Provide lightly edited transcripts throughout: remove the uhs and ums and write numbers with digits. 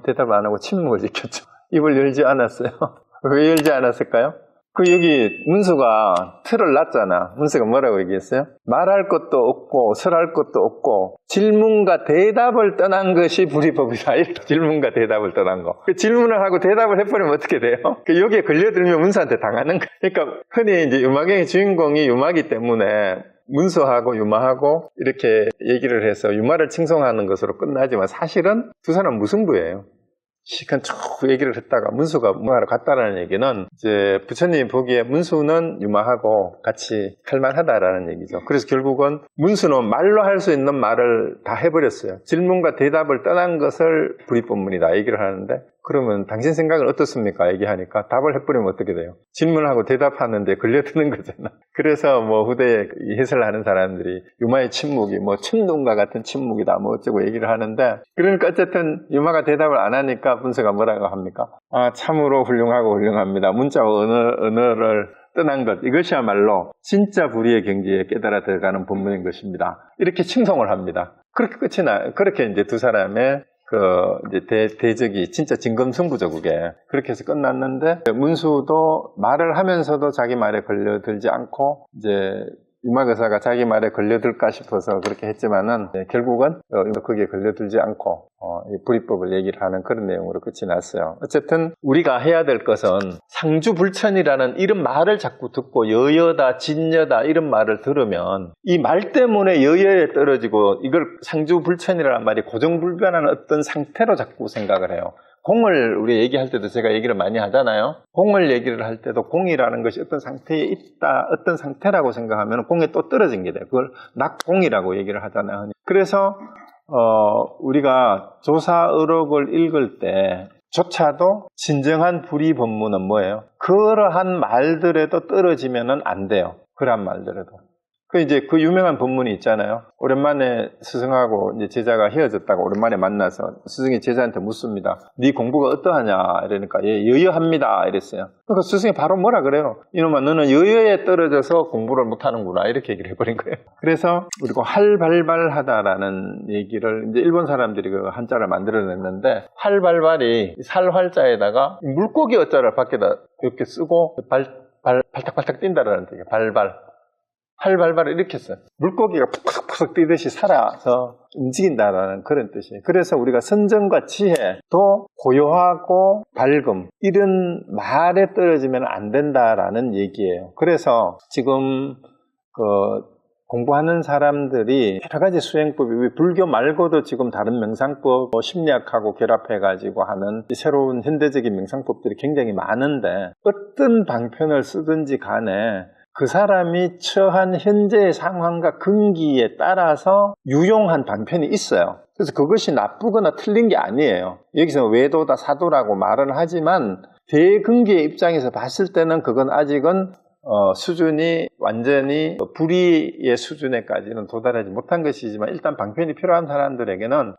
대답을 안 하고 침묵을 지켰죠. 입을 열지 않았어요. 왜 열지 않았을까요? 여기 문수가 틀을 놨잖아. 문수가 뭐라고 얘기했어요? 말할 것도 없고 설할 것도 없고 질문과 대답을 떠난 것이 불이법이다. 이렇게 질문과 대답을 떠난 거. 질문을 하고 대답을 해버리면 어떻게 돼요? 여기에 걸려들면 문수한테 당하는 거예요. 그러니까 흔히 이제 유마경의 주인공이 유마기 때문에 문수하고 유마하고 이렇게 얘기를 해서 유마를 칭송하는 것으로 끝나지만 사실은 두 사람 무승부예요. 시간 쭉 얘기를 했다가 문수가 유마로 갔다라는 얘기는 이제 부처님이 보기에 문수는 유마하고 같이 할만하다라는 얘기죠. 그래서 결국은 문수는 말로 할 수 있는 말을 다 해버렸어요. 질문과 대답을 떠난 것을 불이법문이다 얘기를 하는데 그러면 당신 생각은 어떻습니까? 얘기하니까 답을 해버리면 어떻게 돼요? 질문하고 대답하는데 걸려드는 거잖아. 그래서 후대에 해설하는 사람들이 유마의 침묵이 천둥과 같은 침묵이다 어쩌고 얘기를 하는데 그러니까 어쨌든 유마가 대답을 안 하니까 문수가 뭐라고 합니까? 참으로 훌륭합니다. 문자와 언어를 떠난 것 이것이야말로 진짜 불의의 경지에 깨달아 들어가는 본문인 것입니다. 이렇게 칭송을 합니다. 그렇게 끝이 나. 그렇게 이제 두 사람의 이제 대적이 진짜 진검승부죠, 그게. 그렇게 해서 끝났는데, 문수도 말을 하면서도 자기 말에 걸려들지 않고, 이제, 유마거사가 자기 말에 걸려들까 싶어서 그렇게 했지만은, 결국은, 거기에 걸려들지 않고, 이 불이법을 얘기를 하는 그런 내용으로 끝이 났어요. 어쨌든, 우리가 해야 될 것은 상주불천이라는 이런 말을 자꾸 듣고, 여여다, 진여다, 이런 말을 들으면, 이 말 때문에 여여에 떨어지고, 이걸 상주불천이라는 말이 고정불변한 어떤 상태로 자꾸 생각을 해요. 공을 우리 얘기할 때도 제가 얘기를 많이 하잖아요. 공을 얘기를 할 때도 공이라는 것이 어떤 상태에 있다, 어떤 상태라고 생각하면 공에 또 떨어진 게 돼요. 그걸 낙공이라고 얘기를 하잖아요. 그래서 우리가 조사의록을 읽을 때 조차도 진정한 불이법문은 뭐예요? 그러한 말들에도 떨어지면은 안 돼요. 그러한 말들에도. 이제 그 유명한 본문이 있잖아요. 오랜만에 스승하고 이제 제자가 헤어졌다가 오랜만에 만나서 스승이 제자한테 묻습니다. 네 공부가 어떠하냐? 이러니까 예, 여여합니다. 이랬어요. 그러니까 스승이 바로 뭐라 그래요? 이놈아 너는 여여에 떨어져서 공부를 못하는구나. 이렇게 얘기를 해버린 거예요. 그래서 우리가 할발발하다라는 얘기를 이제 일본 사람들이 그 한자를 만들어냈는데 할발발이 살활자에다가 물고기 어자를 밖에다 이렇게 쓰고 발탁발탁 뛴다라는 뜻이에요. 발발. 활발발 이렇게 써요. 물고기가 푹푹 뛰듯이 살아서 움직인다라는 그런 뜻이에요. 그래서 우리가 선정과 지혜도 고요하고 밝음 이런 말에 떨어지면 안 된다라는 얘기예요. 그래서 지금 공부하는 사람들이 여러 가지 수행법이 불교 말고도 지금 다른 명상법, 심리학하고 결합해가지고 하는 새로운 현대적인 명상법들이 굉장히 많은데 어떤 방편을 쓰든지 간에 그 사람이 처한 현재의 상황과 근기에 따라서 유용한 방편이 있어요. 그래서 그것이 나쁘거나 틀린 게 아니에요. 여기서 외도다 사도라고 말은 하지만 대근기의 입장에서 봤을 때는 그건 아직은 수준이 완전히 불의의 수준에까지는 도달하지 못한 것이지만 일단 방편이 필요한 사람들에게는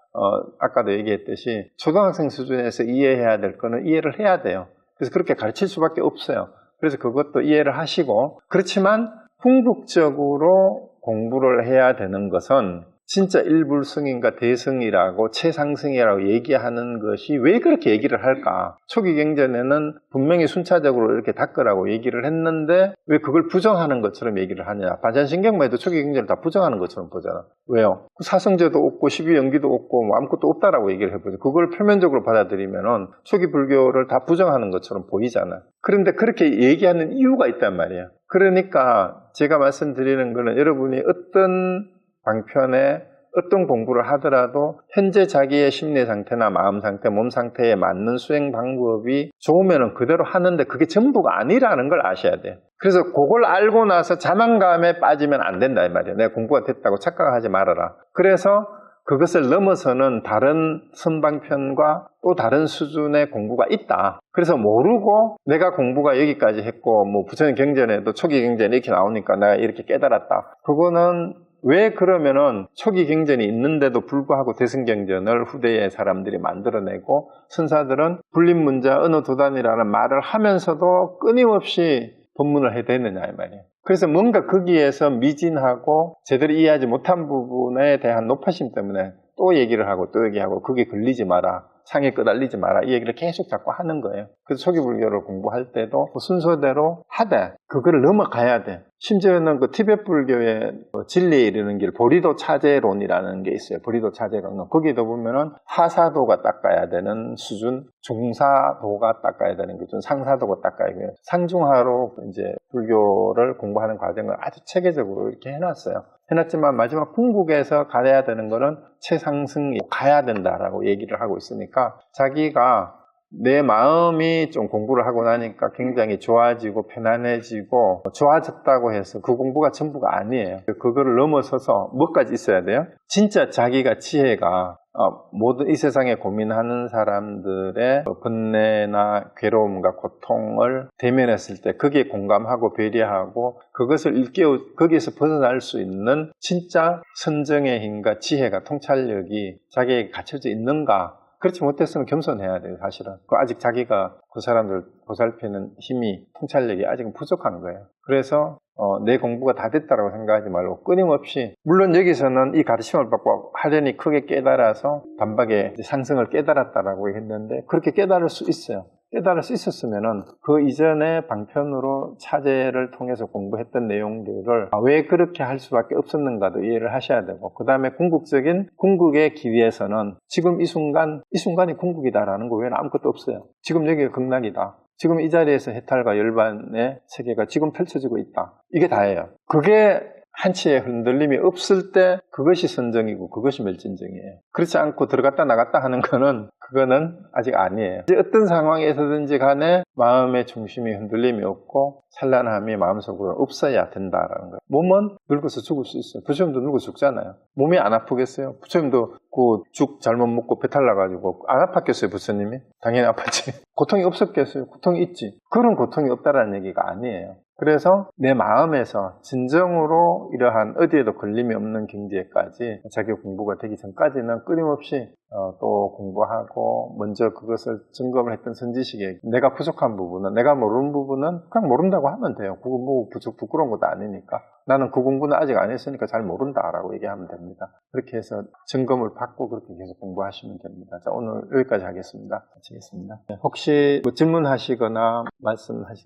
아까도 얘기했듯이 초등학생 수준에서 이해해야 될 거는 이해를 해야 돼요. 그래서 그렇게 가르칠 수밖에 없어요. 그래서 그것도 이해를 하시고 그렇지만 궁극적으로 공부를 해야 되는 것은 진짜 일불승인가 대승이라고 최상승이라고 얘기하는 것이 왜 그렇게 얘기를 할까? 초기 경전에는 분명히 순차적으로 이렇게 닦으라고 얘기를 했는데 왜 그걸 부정하는 것처럼 얘기를 하냐? 반찬신경만 해도 초기 경전을 다 부정하는 것처럼 보잖아. 왜요? 사성제도 없고 십이연기도 없고 아무것도 없다라고 얘기를 해보죠. 그걸 표면적으로 받아들이면은 초기 불교를 다 부정하는 것처럼 보이잖아. 그런데 그렇게 얘기하는 이유가 있단 말이에요. 그러니까 제가 말씀드리는 거는 여러분이 어떤 방편에 어떤 공부를 하더라도 현재 자기의 심리 상태나 마음 상태, 몸 상태에 맞는 수행 방법이 좋으면 그대로 하는데 그게 전부가 아니라는 걸 아셔야 돼요. 그래서 그걸 알고 나서 자만감에 빠지면 안 된다 이 말이에요. 내가 공부가 됐다고 착각하지 말아라. 그래서 그것을 넘어서는 다른 선방편과 또 다른 수준의 공부가 있다. 그래서 모르고 내가 공부가 여기까지 했고 부처님 경전에도 초기 경전이 이렇게 나오니까 내가 이렇게 깨달았다. 그거는 왜 그러면은 초기 경전이 있는데도 불구하고 대승경전을 후대의 사람들이 만들어내고 선사들은 불립문자 어느 도단이라는 말을 하면서도 끊임없이 법문을 해대느냐 이 말이에요. 그래서 뭔가 거기에서 미진하고 제대로 이해하지 못한 부분에 대한 높아심 때문에 또 얘기를 하고 또 얘기하고 그게 걸리지 마라. 창에 끄달리지 마라. 이 얘기를 계속 자꾸 하는 거예요. 그래서 초기 불교를 공부할 때도 순서대로 하되 그거를 넘어가야 돼. 심지어는 그 티베트 불교의 진리에 이르는 길, 보리도 차제론이라는 게 있어요. 보리도 차제론은 거기도 보면은 하사도가 닦아야 되는 수준, 중사도가 닦아야 되는 기준, 상사도가 닦아야 되는 상중하로 이제 불교를 공부하는 과정을 아주 체계적으로 이렇게 해놨어요. 해놨지만 마지막 궁극에서 가야 되는 거는 최상승이 가야 된다라고 얘기를 하고 있으니까 자기가 내 마음이 좀 공부를 하고 나니까 굉장히 좋아지고 편안해지고 좋아졌다고 해서 그 공부가 전부가 아니에요. 그거를 넘어서서 뭐까지 있어야 돼요? 진짜 자기가 지혜가 모든 이 세상에 고민하는 사람들의 번뇌나 괴로움과 고통을 대면했을 때 거기에 공감하고 배려하고 그것을 일깨워 거기에서 벗어날 수 있는 진짜 선정의 힘과 지혜가 통찰력이 자기에게 갖춰져 있는가? 그렇지 못했으면 겸손해야 돼요, 사실은. 아직 자기가 그 사람들 보살피는 힘이, 통찰력이 아직은 부족한 거예요. 그래서 내 공부가 다 됐다고 생각하지 말고 끊임없이, 물론 여기서는 이 가르침을 받고 하려니 크게 깨달아서 단박에 상승을 깨달았다라고 했는데 그렇게 깨달을 수 있어요. 깨달을 수 있었으면은 그 이전에 방편으로 차제를 통해서 공부했던 내용들을 왜 그렇게 할 수밖에 없었는가도 이해를 하셔야 되고, 그 다음에 궁극의 길에서는 지금 이 순간이 궁극이다라는 거 외에는 아무것도 없어요. 지금 여기가 극락이다. 지금 이 자리에서 해탈과 열반의 세계가 지금 펼쳐지고 있다. 이게 다예요. 그게 한치의 흔들림이 없을 때 그것이 선정이고 그것이 멸진정이에요. 그렇지 않고 들어갔다 나갔다 하는 그거는 아직 아니에요. 어떤 상황에서든지 간에 마음의 중심이 흔들림이 없고 찬란함이 마음속으로 없어야 된다라는 거예요. 몸은 늙어서 죽을 수 있어요. 부처님도 늙어 죽잖아요. 몸이 안 아프겠어요? 부처님도 그 죽 잘못 먹고 배탈 나가지고 안 아팠겠어요, 부처님이? 당연히 아팠지. 고통이 없었겠어요? 고통이 있지. 그런 고통이 없다라는 얘기가 아니에요. 그래서 내 마음에서 진정으로 이러한 어디에도 걸림이 없는 경지에까지 자기 공부가 되기 전까지는 끊임없이 또 공부하고 먼저 그것을 점검을 했던 선지식에 내가 부족한 부분은, 내가 모르는 부분은 그냥 모른다고 하면 돼요. 그거 뭐 부끄러운 것도 아니니까. 나는 그 공부는 아직 안 했으니까 잘 모른다라고 얘기하면 됩니다. 그렇게 해서 점검을 받고 그렇게 계속 공부하시면 됩니다. 자, 오늘 여기까지 하겠습니다. 마치겠습니다. 혹시 뭐 질문하시거나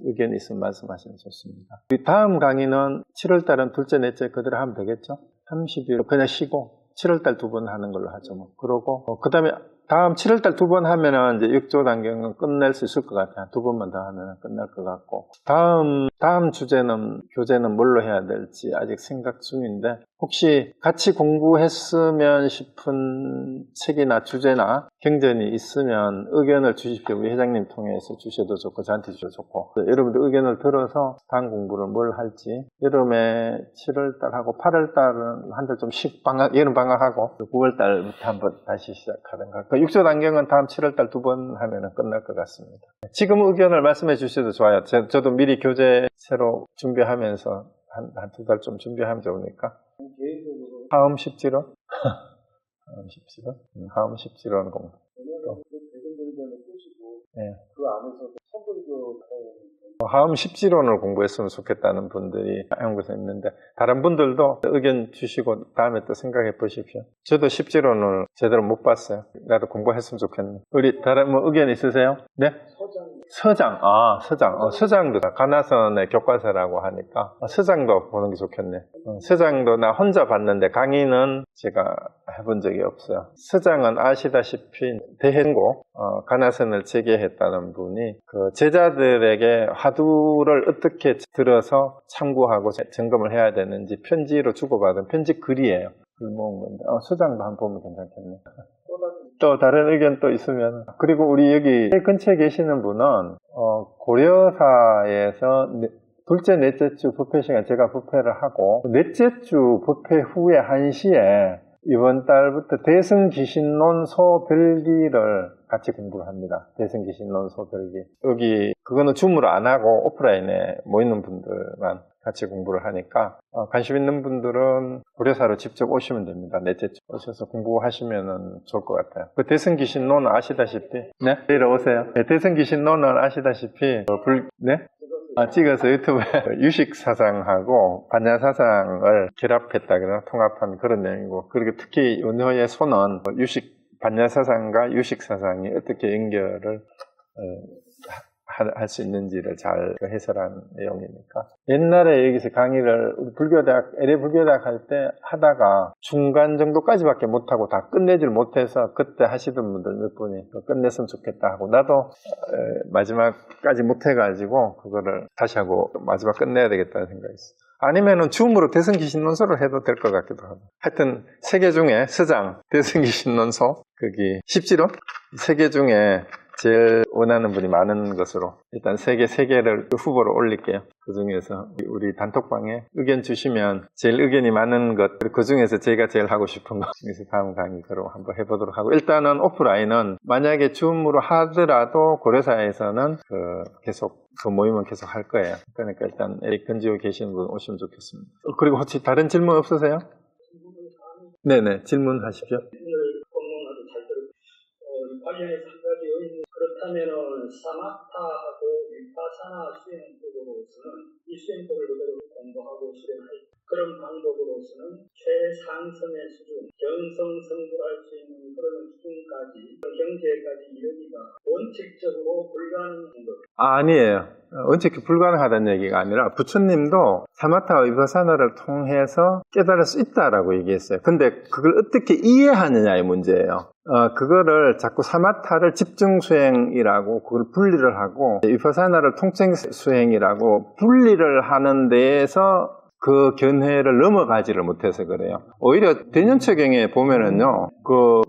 의견이 있으면 말씀하시면 좋습니다. 다음 강의는 7월달은 둘째, 넷째 그대로 하면 되겠죠? 30일 그냥 쉬고 7월달 2번 하는 걸로 하죠. 뭐. 그러고 그 다음에 다음 7월달 2번 하면은 이제 6조 단경은 끝낼 수 있을 것 같아요. 2번만 더 하면 끝날 것 같고, 다음 교재는 뭘로 해야 될지 아직 생각 중인데, 혹시 같이 공부했으면 싶은 책이나 주제나 경전이 있으면 의견을 주십시오. 우리 회장님 통해서 주셔도 좋고 저한테 주셔도 좋고, 여러분들 의견을 들어서 다음 공부를 뭘 할지, 여름에 7월달하고 8월달은 한 달 좀 여름 방학하고 9월달부터 한번 다시 시작하든가. 6조 단경은 다음 7월달 2번 하면 끝날 것 같습니다. 지금 의견을 말씀해 주셔도 좋아요. 저도 미리 교재 새로 준비하면서 한 2달 좀 준비하면 좋으니까. 하음 십지론? 하음 십지론 공부. 네. 그 안에서 하음 십지론을 공부했으면 좋겠다는 분들이 한국에서 있는데, 다른 분들도 의견 주시고 다음에 또 생각해 보십시오. 저도 십지론을 제대로 못 봤어요. 나도 공부했으면 좋겠네. 우리 다른 뭐 의견 있으세요? 네? 서장도 가나선의 교과서라고 하니까 서장도 보는 게 좋겠네. 서장도 나 혼자 봤는데 강의는 제가 해본 적이 없어요. 서장은 아시다시피 대행고 가나선을 재개했다는 분이 그 제자들에게 화두를 어떻게 들어서 참고하고 점검을 해야 되는지 편지로 주고받은 편지 글이에요. 글 모은 건데 서장도 한번 보면 괜찮겠네. 또 다른 의견 또 있으면. 그리고 우리 여기 근처에 계시는 분은 고려사에서 둘째, 넷째 주 부패 시간 제가 부패를 하고, 넷째 주 부패 후에 1시에 이번 달부터 대승귀신론 소별기를 같이 공부를 합니다. 대승귀신론 소별기. 여기 그거는 줌으로 안 하고 오프라인에 모이는 분들만 같이 공부를 하니까 관심 있는 분들은 고려사로 직접 오시면 됩니다. 넷째 주 오셔서 공부하시면 좋을 것 같아요. 그 대승귀신론은 아시다시피, 네? 내려오세요. 네, 대승귀신론은 아시다시피 찍어서 유튜브에 유식사상하고 반야사상을 결합했다, 통합한 그런 내용이고, 그리고 특히 은효의 손은 유식 반야사상과 유식사상이 어떻게 연결을 할 수 있는지를 잘 해설한 내용이니까. 옛날에 여기서 강의를 우리 불교대학, LA 불교대학 할 때 하다가 중간 정도까지밖에 못하고 다 끝내질 못해서 그때 하시던 분들 몇 분이 끝냈으면 좋겠다 하고, 나도 마지막까지 못해가지고 그거를 다시 하고 마지막 끝내야 되겠다는 생각이 있어요. 아니면은 줌으로 대승기신론서를 해도 될 것 같기도 하고. 하여튼 세계 중에 서장 대승기신론서 거기 10지론? 세계 중에 제일 원하는 분이 많은 것으로 일단 세 개를 후보로 올릴게요. 그 중에서 우리 단톡방에 의견 주시면 제일 의견이 많은 것, 그 중에서 제가 제일 하고 싶은 것 중에서 다음 강의로 한번 해보도록 하고, 일단은 오프라인은 만약에 줌으로 하더라도 고려사에서는 계속 그 모임은 계속 할 거예요. 그러니까 일단 근지에 계시는 분 오시면 좋겠습니다. 그리고 혹시 다른 질문 없으세요? 네네, 질문하십시오. 관련해서 한 가지 의문. 그렇다면은 사마타하고 위파사나 수행 쪽으로서는 이 수행법을 그대로 공부하고 수행할 그런 방법으로서는 최상선의 수준, 경성성불할 수 있는 그런 수준까지, 경제까지 이르기가 원칙적으로 불가능한 것. 아니에요. 원칙이 불가능하다는 얘기가 아니라 부처님도 사마타와 위파사나를 통해서 깨달을 수 있다라고 얘기했어요. 근데 그걸 어떻게 이해하느냐의 문제예요. 그거를 자꾸 사마타를 집중 수행이라고 그걸 분리를 하고, 위파사나를 통생 수행이라고 분리를 하는 데에서 그 견해를 넘어가지를 못해서 그래요. 오히려 대념체경에 보면은요,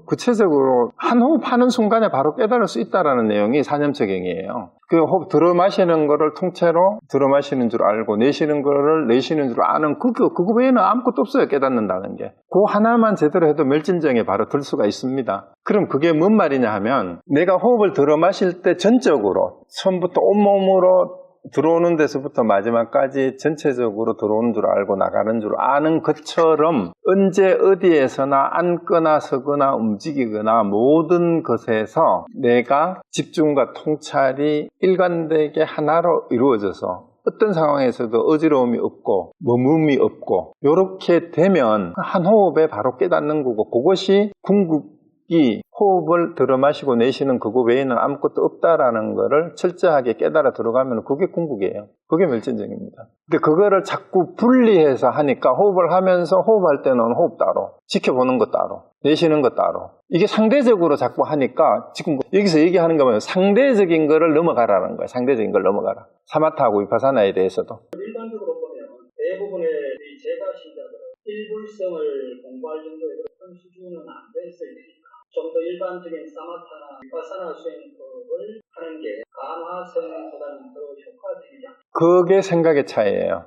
구체적으로 한 호흡 하는 순간에 바로 깨달을 수 있다라는 내용이 사념체경이에요. 그 호흡 들어 마시는 거를 통째로 들어 마시는 줄 알고 내쉬는 거를 내쉬는 줄 아는 그거 외에는 아무것도 없어요. 깨닫는다는 게. 그 하나만 제대로 해도 멸진정에 바로 들 수가 있습니다. 그럼 그게 뭔 말이냐 하면, 내가 호흡을 들어 마실 때 전적으로 처음부터 온몸으로 들어오는 데서부터 마지막까지 전체적으로 들어오는 줄 알고 나가는 줄 아는 것처럼, 언제 어디에서나 앉거나 서거나 움직이거나 모든 것에서 내가 집중과 통찰이 일관되게 하나로 이루어져서 어떤 상황에서도 어지러움이 없고 머금이 없고, 이렇게 되면 한 호흡에 바로 깨닫는 거고, 그것이 궁극이 호흡을 들어 마시고 내쉬는 그거 외에는 아무것도 없다라는 거를 철저하게 깨달아 들어가면 그게 궁극이에요. 그게 멸진정입니다. 근데 그거를 자꾸 분리해서 하니까, 호흡을 하면서 호흡할 때는 호흡 따로, 지켜보는 것 따로, 내쉬는 것 따로, 이게 상대적으로 자꾸 하니까 지금 여기서 얘기하는 거 보면 상대적인 거를 넘어가라는 거예요. 상대적인 걸 넘어가라. 사마타하고 위파사나에 대해서도. 일반적으로 보면 대부분의 제가 신자들은 일불성을 공부할 정도의 그런 수준은 안 됐을 테니까 좀 더 일반적인 사마타나 위파사나 수행법을 하는 게 가나선보다는 더 효과적이지 않습니까? 그게 생각의 차이예요.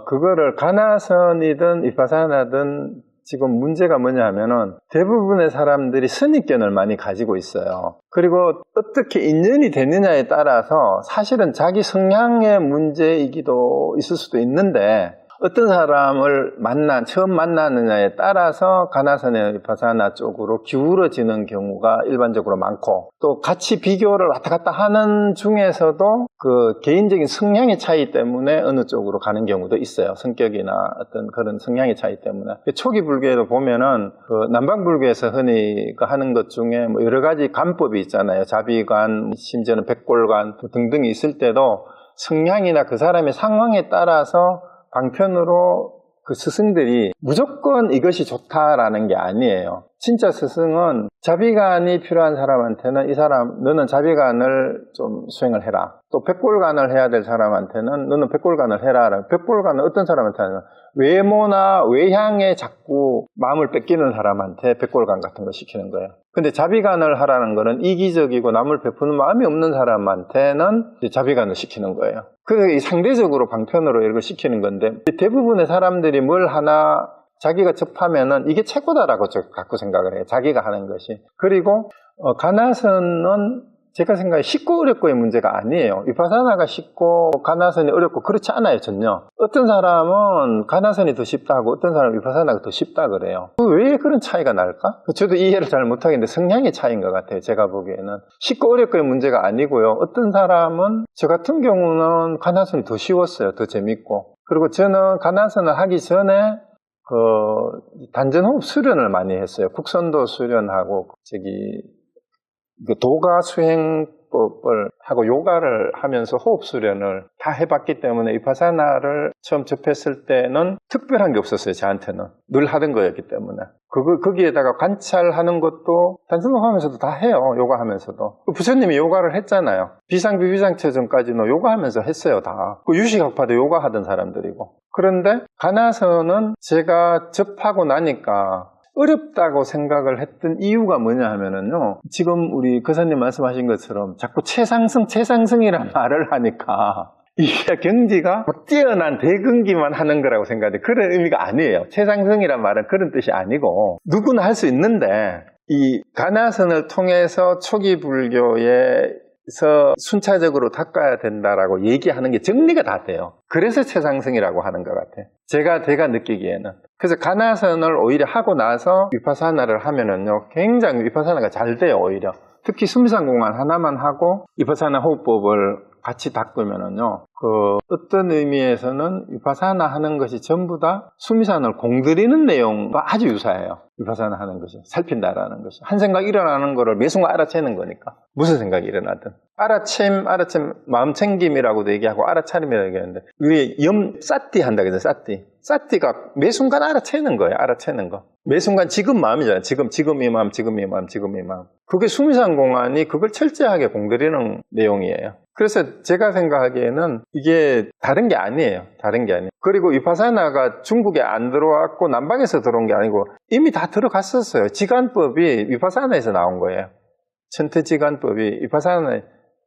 그거를 가나선이든 위파사나든 지금 문제가 뭐냐 하면은, 대부분의 사람들이 선입견을 많이 가지고 있어요. 그리고 어떻게 인연이 되느냐에 따라서 사실은 자기 성향의 문제이기도 있을 수도 있는데, 어떤 사람을 처음 만나느냐에 따라서 가나선의 위파사나 쪽으로 기울어지는 경우가 일반적으로 많고, 또 같이 비교를 왔다 갔다 하는 중에서도 그 개인적인 성향의 차이 때문에 어느 쪽으로 가는 경우도 있어요. 성격이나 어떤 그런 성향의 차이 때문에. 초기 불교에도 보면은 그 남방불교에서 흔히 하는 것 중에 뭐 여러 가지 관법이 있잖아요. 자비관, 심지어는 백골관 등등이 있을 때도 성향이나 그 사람의 상황에 따라서 방편으로 그 스승들이 무조건 이것이 좋다라는 게 아니에요. 진짜 스승은 자비관이 필요한 사람한테는 너는 자비관을 좀 수행을 해라. 또 백골관을 해야 될 사람한테는 너는 백골관을 해라. 백골관은 어떤 사람한테는 외모나 외향에 자꾸 마음을 뺏기는 사람한테 백골관 같은 거 시키는 거예요. 근데 자비관을 하라는 거는 이기적이고 남을 베푸는 마음이 없는 사람한테는 자비관을 시키는 거예요. 그래서 상대적으로 방편으로 이걸 시키는 건데, 대부분의 사람들이 뭘 하나 자기가 접하면은 이게 최고다라고 갖고 생각을 해요. 자기가 하는 것이. 그리고 가나선은 제가 생각에 쉽고 어렵고의 문제가 아니에요. 위파사나가 쉽고 가나선이 어렵고 그렇지 않아요, 전혀. 어떤 사람은 가나선이 더 쉽다 하고 어떤 사람은 위파사나가 더 쉽다 그래요. 왜 그런 차이가 날까? 저도 이해를 잘 못하겠는데 성향의 차이인 것 같아요, 제가 보기에는. 쉽고 어렵고의 문제가 아니고요. 어떤 사람은, 저 같은 경우는 가나선이 더 쉬웠어요. 더 재밌고. 그리고 저는 가나선을 하기 전에 단전호흡 수련을 많이 했어요. 국선도 수련하고, 도가 수행법을 하고 요가를 하면서 호흡 수련을 다 해봤기 때문에 위파사나를 처음 접했을 때는 특별한 게 없었어요. 저한테는 늘 하던 거였기 때문에 거기에다가 관찰하는 것도 단전호흡 하면서도 다 해요. 요가 하면서도. 부처님이 요가를 했잖아요. 비상비비상체전까지는 요가 하면서 했어요. 다. 유식학파도 요가 하던 사람들이고. 그런데 가나선은 제가 접하고 나니까 어렵다고 생각을 했던 이유가 뭐냐 하면은요, 지금 우리 거사님 말씀하신 것처럼 자꾸 최상승이란 말을 하니까 이게 경지가 뛰어난 대근기만 하는 거라고 생각해. 그런 의미가 아니에요. 최상승이란 말은 그런 뜻이 아니고 누구나 할 수 있는데 이 가나선을 통해서 초기 불교에서 순차적으로 닦아야 된다라고 얘기하는 게 정리가 다 돼요. 그래서 최상승이라고 하는 것 같아요. 제가 느끼기에는. 그래서 가나선을 오히려 하고 나서 위파사나를 하면은요, 굉장히 위파사나가 잘 돼요, 오히려. 특히 수미산공안 하나만 하고 위파사나 호흡법을 같이 닦으면은요, 어떤 의미에서는 위파사나 하는 것이 전부 다 수미산을 공들이는 내용과 아주 유사해요. 위파사나 하는 것이, 살핀다라는 것이. 한 생각 일어나는 거를 매 순간 알아채는 거니까. 무슨 생각이 일어나든. 알아챔, 마음 챙김이라고도 얘기하고 알아차림이라고 얘기하는데, 우리 싸띠 한다 그러죠, 싸띠. 싸띠가 매 순간 알아채는 거예요, 알아채는 거. 매 순간 지금 마음이잖아요. 지금 이 마음. 그게 수미산공안이 그걸 철저하게 공들이는 내용이에요. 그래서 제가 생각하기에는 이게 다른 게 아니에요. 그리고 위파사나가 중국에 안 들어왔고 남방에서 들어온 게 아니고 이미 다 들어갔었어요. 지간법이 위파사나에서 나온 거예요. 천태지간법이 위파사나에,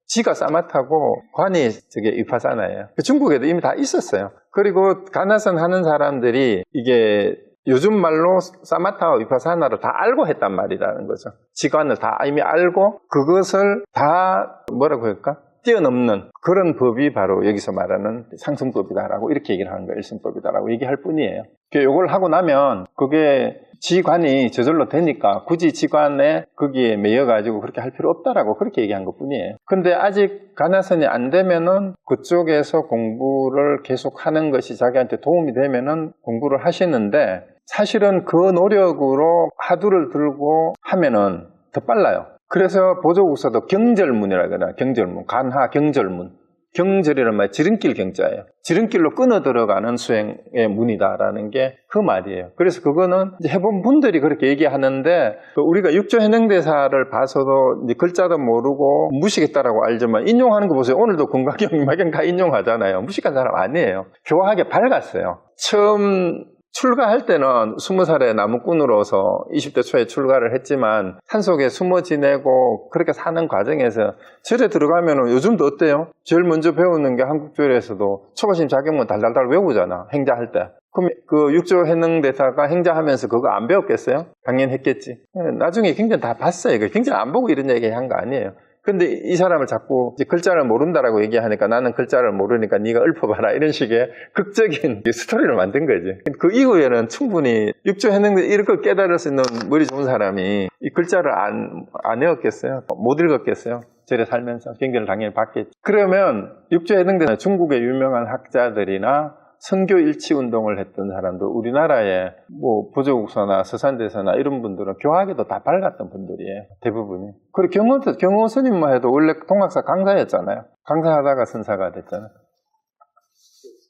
지가 사마타고 관이 저게 위파사나예요. 중국에도 이미 다 있었어요. 그리고 가나선 하는 사람들이 이게 요즘 말로 사마타와 위파사나를 다 알고 했단 말이라는 거죠. 지관을 다 이미 알고 그것을 다 뭐라고 할까? 뛰어넘는 그런 법이 바로 여기서 말하는 상승법이다라고 이렇게 얘기를 하는 거예요. 일승법이다라고 얘기할 뿐이에요. 이걸 하고 나면 그게 지관이 저절로 되니까 굳이 지관에 거기에 매여가지고 그렇게 할 필요 없다라고 그렇게 얘기한 것 뿐이에요. 근데 아직 가나선이 안 되면은 그쪽에서 공부를 계속 하는 것이 자기한테 도움이 되면은 공부를 하시는데 사실은 그 노력으로 화두를 들고 하면은 더 빨라요. 그래서 보조국사도 경절문이라고 하잖아요. 경절문, 간하 경절문. 경절이란 말이 지름길 경자예요. 지름길로 끊어 들어가는 수행의 문이다라는 게 그 말이에요. 그래서 그거는 이제 해본 분들이 그렇게 얘기하는데 우리가 육조 해능대사를 봐서도 이제 글자도 모르고 무식했다라고 알지만 인용하는 거 보세요. 오늘도 금강경 마경 다 인용하잖아요. 무식한 사람 아니에요. 교화하게 밝았어요. 처음 출가할 때는 20살에 나무꾼으로서 20대 초에 출가를 했지만 산속에 숨어 지내고 그렇게 사는 과정에서 절에 들어가면 요즘도 어때요? 제일 먼저 배우는 게 한국절에서도 초가심 자격문 달달달 외우잖아. 행자할 때. 그럼 그 육조 해능대사가 행자하면서 그거 안 배웠겠어요? 당연히 했겠지. 나중에 굉장히 다 봤어요. 굉장히 안 보고 이런 얘기 한 거 아니에요. 근데 이 사람을 자꾸 이제 글자를 모른다라고 얘기하니까 나는 글자를 모르니까 네가 읊어봐라 이런 식의 극적인 스토리를 만든 거지. 그 이후에는 충분히 육조 해능대 이렇게 깨달을 수 있는 머리 좋은 사람이 이 글자를 안 외웠겠어요? 못 읽었겠어요? 절에 살면서 경전을 당연히 받겠지. 그러면 육조 해능대는 중국의 유명한 학자들이나 선교 일치 운동을 했던 사람도 우리나라의 뭐 보조국사나 서산대사나 이런 분들은 교학에도 다 밝았던 분들이에요. 대부분이. 그리고 경호 스님만 해도 원래 동학사 강사였잖아요. 강사하다가 선사가 됐잖아요.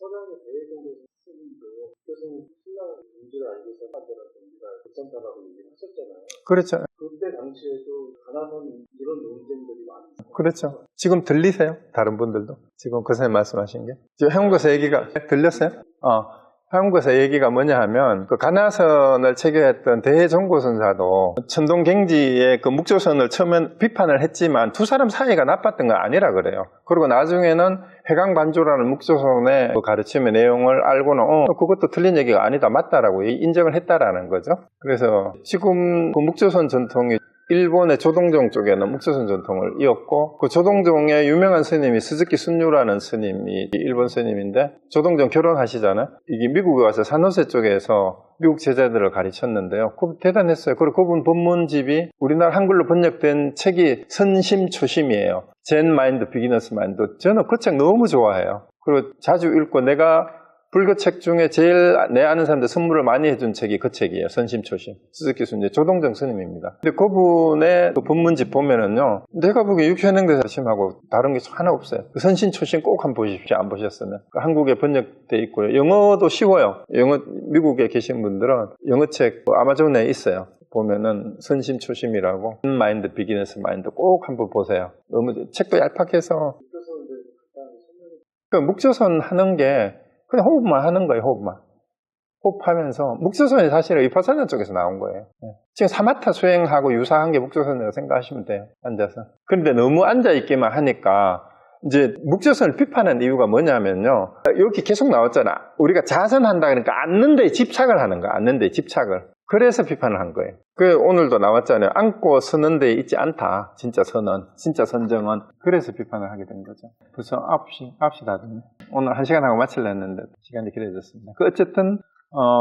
서양의 대외공부 스님도 교수님 신랑 문제를 알고서 하더라도 우리가 괜찮다라고 얘기를 하셨잖아요. 그렇죠. 그때 당시에도 가나선 이런 논쟁들이 많았어요. 그렇죠. 지금 들리세요? 다른 분들도? 지금 그 선생님 말씀하신 게? 지금 해운고사 얘기가 들렸어요? 해운고사 얘기가 뭐냐 하면 그 가나선을 체결했던 대종고선사도 천동갱지의 그 묵조선을 처음엔 비판을 했지만 두 사람 사이가 나빴던 건 아니라 그래요. 그리고 나중에는 회강반조라는 묵조선의 그 가르침의 내용을 알고는 그것도 틀린 얘기가 아니다, 맞다라고 인정을 했다라는 거죠. 그래서 지금 그 묵조선 전통이 일본의 조동종 쪽에는 묵조선 전통을 이었고 그 조동종의 유명한 스님이 스즈키 순유라는 스님이 일본 스님인데 조동종 결혼하시잖아요. 이게 미국에 와서 산호세 쪽에서 미국 제자들을 가르쳤는데요. 그거 대단했어요. 그리고 그분 본문집이 우리나라 한글로 번역된 책이 선심초심이에요. 젠 마인드, 비기너스 마인드. 저는 그 책 너무 좋아해요. 그리고 자주 읽고 내가 불교 책 중에 제일 내 아는 사람들 선물을 많이 해준 책이 그 책이에요. 선심초심. 스즈키 순제 조동정 스님입니다. 근데 그분의 그 법문집 보면은요, 내가 보기에 육현행대사심하고 다른 게 하나 없어요. 그 선심초심 꼭 한번 보십시오. 안 보셨으면. 한국에 번역돼 있고요. 영어도 쉬워요. 미국에 계신 분들은 영어책 아마존에 있어요. 보면은 선심초심이라고 마인드 비기너스 마인드 꼭 한번 보세요. 너무 책도 얄팍해서 그 묵조선 하는 게 그냥 호흡만 하는 거예요. 호흡하면서 묵조선이 사실은 위파사나 쪽에서 나온 거예요. 지금 사마타 수행하고 유사한 게 묵조선이라고 생각하시면 돼요. 앉아서. 그런데 너무 앉아있기만 하니까 이제 묵조선을 비판하는 이유가 뭐냐면요, 여기 계속 나왔잖아. 우리가 자선한다 그러니까 앉는 데 집착을 하는 거야. 앉는 데 집착을. 그래서 비판을 한 거예요. 그 오늘도 나왔잖아요. 앉고 서는 데 있지 않다. 진짜 선정은. 그래서 비판을 하게 된 거죠. 벌써 9시 다 됐네. 오늘 1시간 하고 마치려 했는데 시간이 길어졌습니다. 어쨌든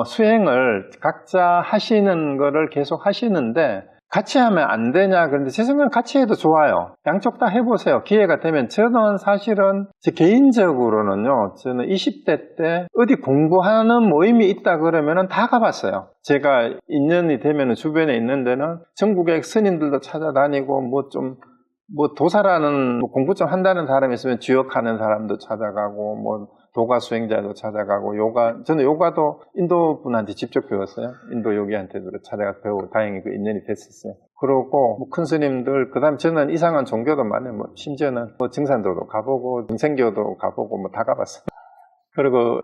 수행을 각자 하시는 거를 계속 하시는데 같이 하면 안 되냐? 그런데 제 생각은 같이 해도 좋아요. 양쪽 다 해보세요. 기회가 되면. 저는 사실은 제 개인적으로는요, 저는 20대 때 어디 공부하는 모임이 있다 그러면은 다 가봤어요. 제가 인연이 되면 주변에 있는 데는 전국의 스님들도 찾아다니고 도사라는 공부 좀 한다는 사람이 있으면 주역하는 사람도 찾아가고 도가 수행자도 찾아가고 저는 요가도 인도 분한테 직접 배웠어요. 인도 요기한테도 찾아가서 배우고 다행히 그 인연이 됐었어요. 그러고 큰 스님들, 그 다음에 저는 이상한 종교도 많아요. 심지어는 증산도도 가보고 등생교도 가보고 다 가봤어요. 그리고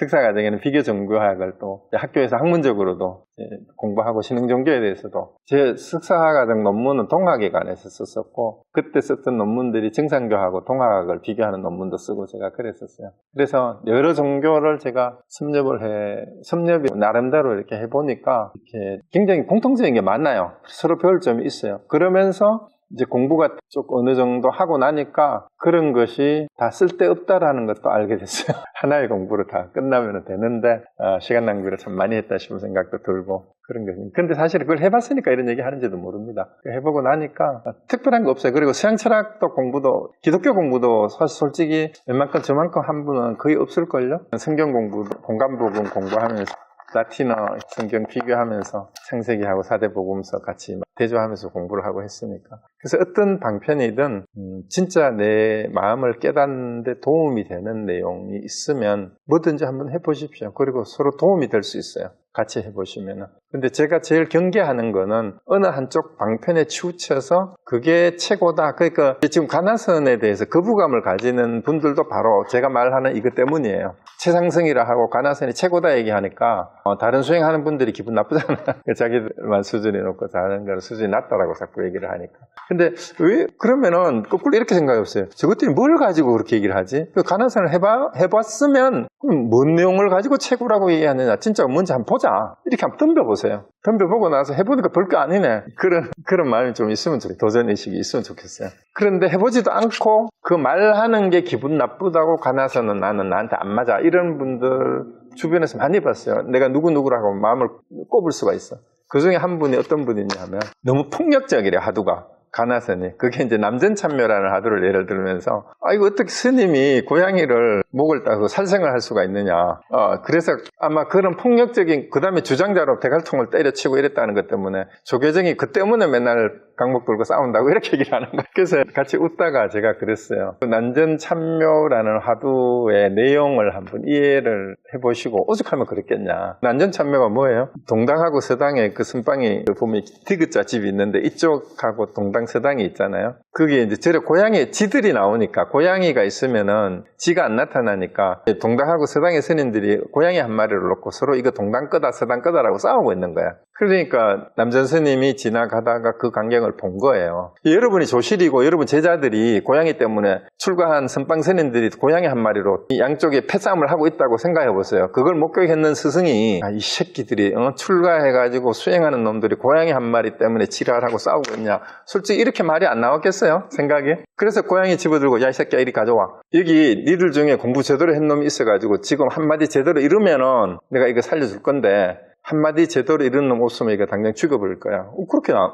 석사과정에는 비교 종교학을 또 학교에서 학문적으로도 공부하고 신흥종교에 대해서도 제 석사과정 논문은 동학에 관해서 썼었고, 그때 썼던 논문들이 증산교하고 동학을 비교하는 논문도 쓰고 제가 그랬었어요. 그래서 여러 종교를 제가 섭렵이 나름대로 이렇게 해보니까 이렇게 굉장히 공통적인 게 많아요. 서로 배울 점이 있어요. 그러면서 이제 공부가 쭉 어느 정도 하고 나니까 그런 것이 다 쓸데없다라는 것도 알게 됐어요. 하나의 공부로 다 끝나면 되는데 시간 낭비를 참 많이 했다 싶은 생각도 들고 그런 거죠. 근데 사실 그걸 해봤으니까 이런 얘기 하는지도 모릅니다. 해보고 나니까 특별한 거 없어요. 그리고 서양철학도 공부도, 기독교 공부도 사실 솔직히 웬만큼 저만큼 한 분은 거의 없을걸요. 성경 공부도 공간부분 공부하면서 라틴어 성경 비교하면서 창세기하고 사대복음서 같이 대조하면서 공부를 하고 했으니까. 그래서 어떤 방편이든 진짜 내 마음을 깨닫는 데 도움이 되는 내용이 있으면 뭐든지 한번 해보십시오. 그리고 서로 도움이 될 수 있어요. 같이 해보시면은. 근데 제가 제일 경계하는 거는 어느 한쪽 방편에 치우쳐서 그게 최고다. 그러니까 지금 가나선에 대해서 거부감을 가지는 분들도 바로 제가 말하는 이것 때문이에요. 최상승이라 하고 가나선이 최고다 얘기하니까 다른 수행하는 분들이 기분 나쁘잖아요. 자기들만 수준이 높고 다른 거는 수준이 낮다라고 자꾸 얘기를 하니까. 근데 왜 그러면은 거꾸로 이렇게 생각해보세요. 저것들이 뭘 가지고 그렇게 얘기를 하지? 가나선을 해봤으면 뭔 내용을 가지고 최고라고 얘기하느냐. 진짜 뭔지 한번 보자. 이렇게 한번 덤벼보세요. 덤벼보고 나서 해보니까 별거 아니네. 그런 마음이 좀 있으면 좋겠어요. 도전의식이 있으면 좋겠어요. 그런데 해보지도 않고 그 말하는 게 기분 나쁘다고 가나서는 나는 나한테 안 맞아. 이런 분들 주변에서 많이 봤어요. 내가 누구누구라고 마음을 꼽을 수가 있어. 그 중에 한 분이 어떤 분이냐면 너무 폭력적이래, 하두가. 가나선이. 그게 이제 남전참묘라는 하두를 예를 들면서 이거 어떻게 스님이 고양이를 목을 따서 살생을 할 수가 있느냐. 그래서 아마 그런 폭력적인, 그 다음에 주장자로 대갈통을 때려치고 이랬다는 것 때문에 조계정이 그 때문에 맨날 강목 들고 싸운다고 이렇게 얘기를 하는 거예요. 그래서 같이 웃다가 제가 그랬어요. 난전참묘라는 하두의 내용을 한번 이해를 해보시고 오죽하면 그랬겠냐. 난전참묘가 뭐예요? 동당하고 서당에 그 선방이 보면 디귿자 집이 있는데 이쪽하고 동당 서당이 있잖아요. 그게 이제 저래 고양이 지들이 나오니까, 고양이가 있으면은 지가 안 나타나니까 동당하고 서당의 스님들이 고양이 한 마리를 놓고 서로 이거 동당 끄다 서당 끄다라고 싸우고 있는 거야. 그러니까 남전 스님이 지나가다가 그 광경을 본 거예요. 여러분이 조실이고 여러분 제자들이 고양이 때문에 출가한 선방 스님들이 고양이 한 마리로 이 양쪽에 패싸움을 하고 있다고 생각해 보세요. 그걸 목격했는 스승이 이 새끼들이 출가해가지고 수행하는 놈들이 고양이 한 마리 때문에 지랄하고 싸우고 있냐. 솔직히 이렇게 말이 안 나왔겠어요? 생각이? 그래서 고양이 집어들고 야 이 새끼야 이리 가져와. 여기 니들 중에 공부 제대로 한 놈이 있어가지고 지금 한마디 제대로 이루면은 내가 이거 살려줄 건데 한마디 제대로 이루는 놈 없으면 이거 당장 죽여버릴 거야.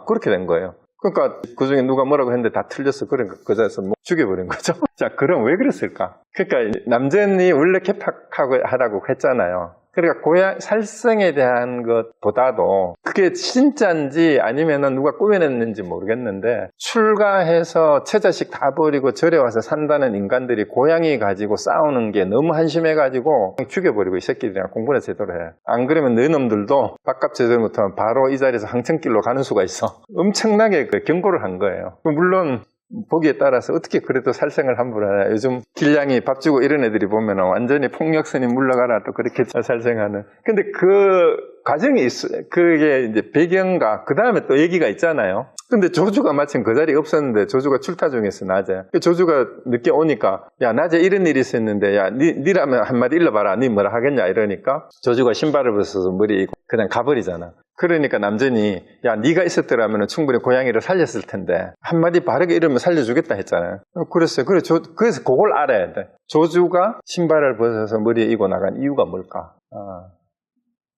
그렇게 된 거예요. 그러니까 그 중에 누가 뭐라고 했는데 다 틀렸어. 그러니까 그 자리에서 뭐 죽여버린 거죠. 자, 그럼 왜 그랬을까? 그러니까 남전이 원래 개팍하다고 했잖아요. 그러니까 고향 살생에 대한 것보다도 그게 진짜인지 아니면은 누가 꾸며냈는지 모르겠는데 출가해서 처자식 다 버리고 절에 와서 산다는 인간들이 고양이 가지고 싸우는 게 너무 한심해가지고 죽여버리고 이 새끼들이랑 공부나 제대로 해. 안 그러면 너희놈들도 밥값 제대로 못하면 바로 이 자리에서 항천길로 가는 수가 있어. 엄청나게 경고를 한 거예요. 물론 보기에 따라서 어떻게 그래도 살생을 함부로 하냐. 요즘 길냥이 밥 주고 이런 애들이 보면 완전히 폭력선이 물러가라 또 그렇게 살생하는. 근데 그 과정이 있어요. 그게 이제 배경과 그 다음에 또 얘기가 있잖아요. 근데 조주가 마침 그 자리에 없었는데 조주가 출타 중이었어, 낮에. 조주가 늦게 오니까 야, 낮에 이런 일이 있었는데 야, 니라면 한마디 일러봐라. 니 뭐라 하겠냐 이러니까 조주가 신발을 벗어서 머리 그냥 가버리잖아. 그러니까 남전이 야, 네가 있었더라면 충분히 고양이를 살렸을 텐데 한마디 바르게 이러면 살려주겠다 했잖아요. 그랬어요. 그래서 그걸 알아야 돼. 조주가 신발을 벗어서 머리에 이고 나간 이유가 뭘까?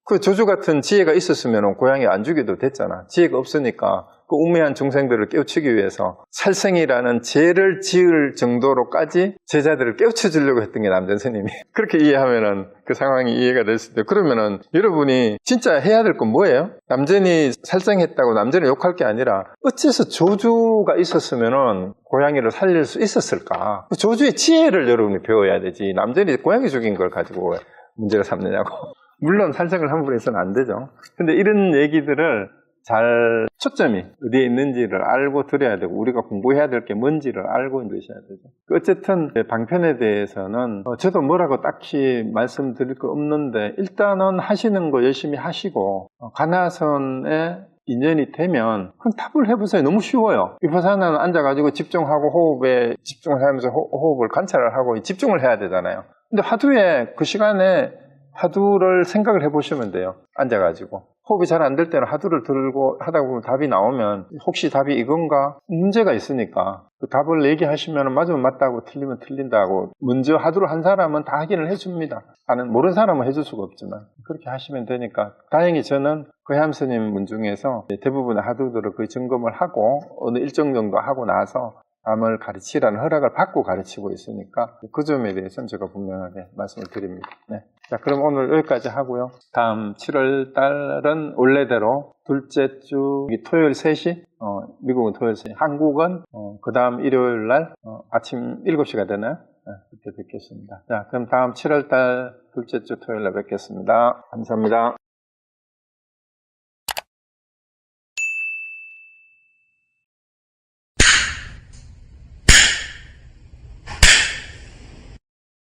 그 조주 같은 지혜가 있었으면 고양이 안 죽여도 됐잖아. 지혜가 없으니까 그 우매한 중생들을 깨우치기 위해서 살생이라는 죄를 지을 정도로까지 제자들을 깨우쳐 주려고 했던 게 남전 스님이. 그렇게 이해하면은 그 상황이 이해가 될 수 있어요. 그러면은 여러분이 진짜 해야 될 건 뭐예요? 남전이 살생했다고 남전을 욕할 게 아니라 어째서 조주가 있었으면은 고양이를 살릴 수 있었을까? 조주의 지혜를 여러분이 배워야 되지. 남전이 고양이 죽인 걸 가지고 왜 문제를 삼느냐고. 물론 살생을 함부로 해서는 안 되죠. 근데 이런 얘기들을 잘 초점이 어디에 있는지를 알고 들어야 되고 우리가 공부해야 될 게 뭔지를 알고 있으셔야 되죠. 어쨌든 방편에 대해서는 저도 뭐라고 딱히 말씀드릴 거 없는데 일단은 하시는 거 열심히 하시고 가나선에 인연이 되면 그럼 답을 해보세요. 너무 쉬워요. 위파사나는 앉아가지고 집중하고 호흡에 집중을 하면서 호흡을 관찰을 하고 집중을 해야 되잖아요. 근데 화두에 그 시간에 화두를 생각을 해보시면 돼요. 앉아가지고 호흡이 잘 안 될 때는 화두를 들고 하다 보면 답이 나오면 혹시 답이 이건가? 문제가 있으니까 그 답을 얘기하시면 맞으면 맞다고 틀리면 틀린다고 먼저 화두를 한 사람은 다 확인을 해줍니다. 모르는 사람은 해줄 수가 없지만 그렇게 하시면 되니까 다행히 저는 거해암 스님 문 중에서 대부분의 화두들을 거의 점검을 하고 어느 일정 정도 하고 나서 남을 가르치라는 허락을 받고 가르치고 있으니까 그 점에 대해서는 제가 분명하게 말씀을 드립니다. 네. 자, 그럼 오늘 여기까지 하고요. 다음 7월 달은 원래대로 둘째 주 토요일 3시, 미국은 토요일 3시, 한국은 그 다음 일요일 날 아침 7시가 되나요? 네, 그때 뵙겠습니다. 자, 그럼 다음 7월 달 둘째 주 토요일 날 뵙겠습니다. 감사합니다.